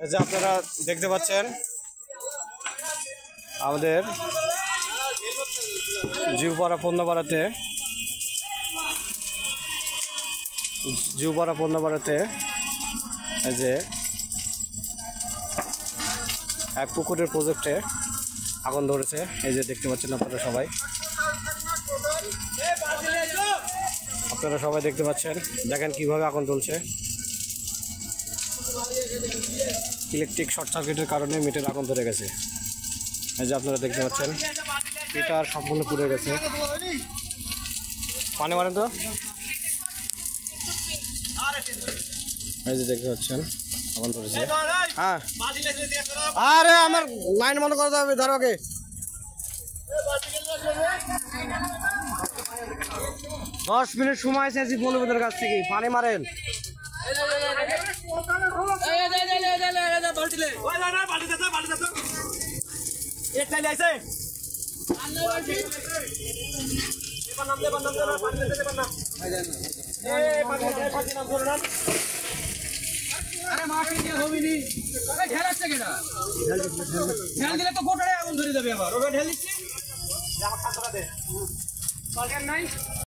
এই যে আপনারা দেখতে পাচ্ছেন আমাদের জিউপাড়া পণ্যপাড়াতে এই যে এক পুকুরের প্রজেক্টে আগুন ধরেছে। এই যে দেখতে পাচ্ছেন আপনারা সবাই দেখতে পাচ্ছেন। দেখেন কিভাবে আগুন জ্বলছে। ইলেকট্রিক শর্ট সার্কিটের কারণে মিটার আগুন ধরে গেছে। এই যে আপনারা দেখতে পাচ্ছেন মিটার সম্পূর্ণ পুড়ে গেছে। পানি মারেন তো। এই যে দেখতে পাচ্ছেন আগুন ধরেছে। হ্যাঁ আরে আমার লাইন বন্ধ করতে হবে, ধরোকে 10 মিনিট সময় চাইছি বন্ধুদের কাছ থেকে, পানি মারেন। আরে মাটি দিয়ে হবিনি, ঢেলাচ্ছে কেনা ঢেল দিলে তো গোটারে আগুন ধরে যাবে। আবার ওটা ঢেল দিচ্ছি, আমার খাতা দে নাই।